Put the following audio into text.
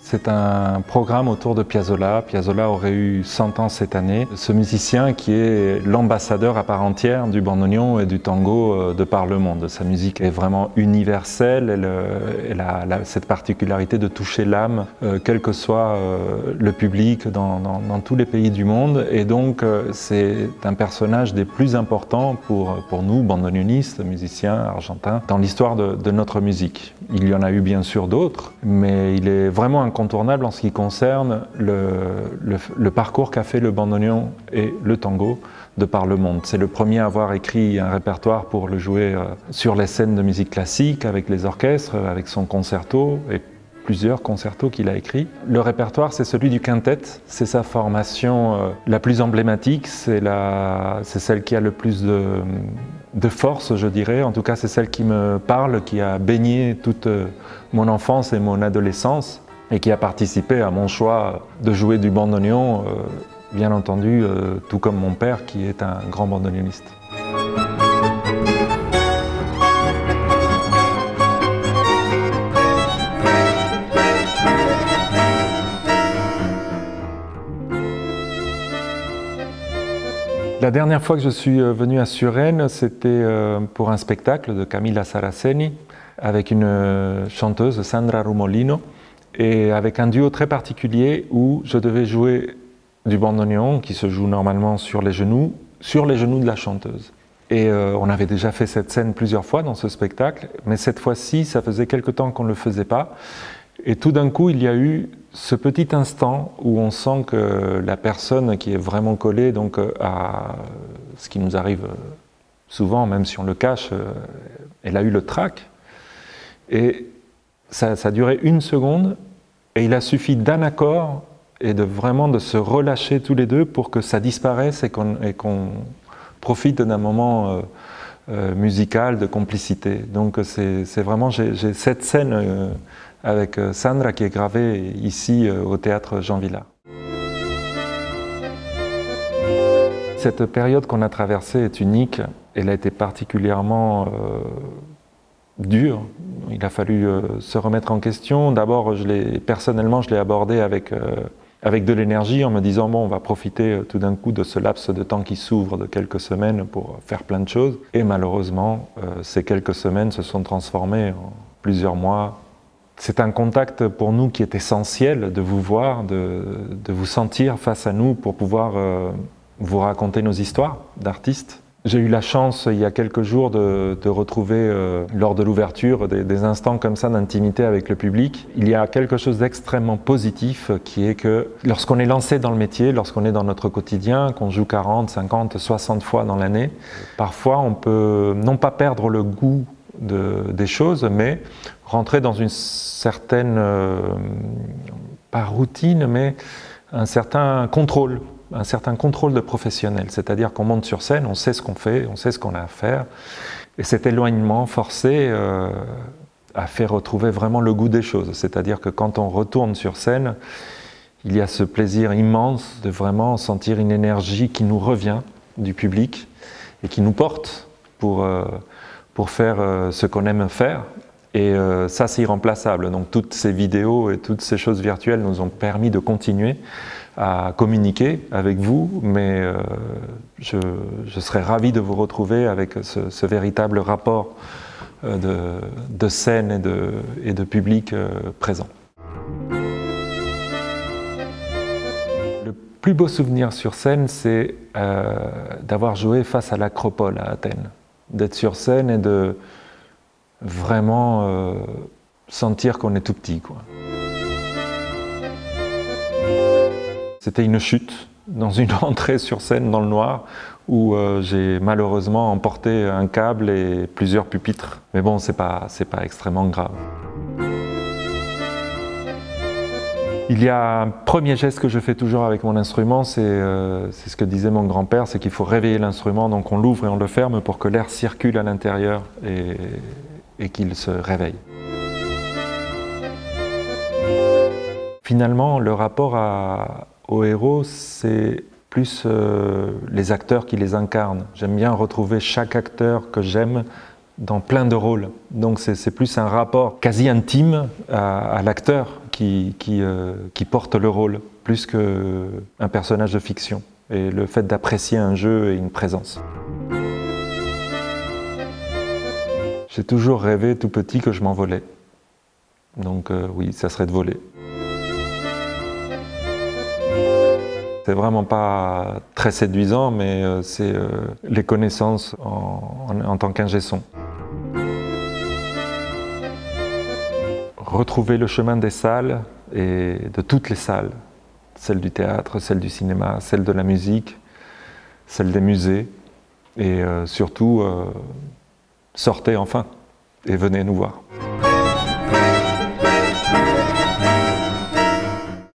C'est un programme autour de Piazzolla. Piazzolla aurait eu 100 ans cette année. Ce musicien qui est l'ambassadeur à part entière du bandoneon et du tango de par le monde. Sa musique est vraiment universelle, elle a cette particularité de toucher l'âme, quel que soit le public dans tous les pays du monde. Et donc c'est un personnage des plus importants pour nous, bandoneonistes, musiciens argentins, dans l'histoire de notre musique. Il y en a eu bien sûr d'autres, mais il est vraiment incontournable en ce qui concerne le parcours qu'a fait le bandoneon et le tango de par le monde. C'est le premier à avoir écrit un répertoire pour le jouer sur les scènes de musique classique, avec les orchestres, avec son concerto et plusieurs concertos qu'il a écrits. Le répertoire, c'est celui du quintet, c'est sa formation la plus emblématique, c'est celle qui a le plus de force, je dirais. En tout cas, c'est celle qui me parle, qui a baigné toute mon enfance et mon adolescence et qui a participé à mon choix de jouer du bandoneon, bien entendu, tout comme mon père qui est un grand bandoneoniste. La dernière fois que je suis venu à Suresnes, c'était pour un spectacle de Camilla Saraceni avec une chanteuse, Sandra Rumolino, et avec un duo très particulier où je devais jouer du bandoneon qui se joue normalement sur les genoux de la chanteuse. Et on avait déjà fait cette scène plusieurs fois dans ce spectacle, mais cette fois-ci, ça faisait quelque temps qu'on ne le faisait pas. Et tout d'un coup, il y a eu ce petit instant où on sent que la personne qui est vraiment collée donc, à ce qui nous arrive souvent, même si on le cache, elle a eu le trac. Et ça a duré 1 seconde et il a suffi d'un accord et vraiment de se relâcher tous les deux pour que ça disparaisse et qu'on profite d'un moment musical de complicité. Donc c'est vraiment, j'ai cette scène avec Sandra qui est gravée ici au théâtre Jean Vilar. Cette période qu'on a traversée est unique, elle a été particulièrement dure. Il a fallu se remettre en question. D'abord, personnellement, je l'ai abordé avec de l'énergie en me disant bon, on va profiter tout d'un coup de ce laps de temps qui s'ouvre de quelques semaines pour faire plein de choses. Et malheureusement, ces quelques semaines se sont transformées en plusieurs mois. C'est un contact pour nous qui est essentiel de vous voir, de vous sentir face à nous pour pouvoir vous raconter nos histoires d'artistes. J'ai eu la chance, il y a quelques jours, de retrouver, lors de l'ouverture, des instants comme ça d'intimité avec le public. Il y a quelque chose d'extrêmement positif qui est que lorsqu'on est lancé dans le métier, lorsqu'on est dans notre quotidien, qu'on joue 40, 50, 60 fois dans l'année, parfois on peut non pas perdre le goût des choses, mais rentrer dans une certaine, pas routine, mais un certain contrôle de professionnel. C'est-à-dire qu'on monte sur scène, on sait ce qu'on fait, on sait ce qu'on a à faire. Et cet éloignement forcé a fait retrouver vraiment le goût des choses. C'est-à-dire que quand on retourne sur scène, il y a ce plaisir immense de vraiment sentir une énergie qui nous revient du public et qui nous porte pour faire ce qu'on aime faire. Et ça, c'est irremplaçable. Donc toutes ces vidéos et toutes ces choses virtuelles nous ont permis de continuer à communiquer avec vous, mais je serais ravi de vous retrouver avec ce véritable rapport de scène et de public présent. Le plus beau souvenir sur scène, c'est d'avoir joué face à l'Acropole à Athènes. D'être sur scène et de vraiment sentir qu'on est tout petit, quoi. C'était une chute dans une entrée sur scène dans le noir où j'ai malheureusement emporté un câble et plusieurs pupitres. Mais bon, c'est pas extrêmement grave. Il y a un premier geste que je fais toujours avec mon instrument, c'est ce que disait mon grand-père, c'est qu'il faut réveiller l'instrument, donc on l'ouvre et on le ferme pour que l'air circule à l'intérieur et qu'il se réveille. Finalement, le rapport aux héros, c'est plus les acteurs qui les incarnent. J'aime bien retrouver chaque acteur que j'aime dans plein de rôles. Donc c'est plus un rapport quasi intime à l'acteur qui porte le rôle, plus qu'un personnage de fiction. Et le fait d'apprécier un jeu et une présence. J'ai toujours rêvé tout petit que je m'envolais. Donc oui, ça serait de voler. C'est vraiment pas très séduisant, mais c'est les connaissances en tant qu'ingé son. Retrouver le chemin des salles, et de toutes les salles. Celle du théâtre, celle du cinéma, celle de la musique, celle des musées. Et surtout, sortez enfin et venez nous voir.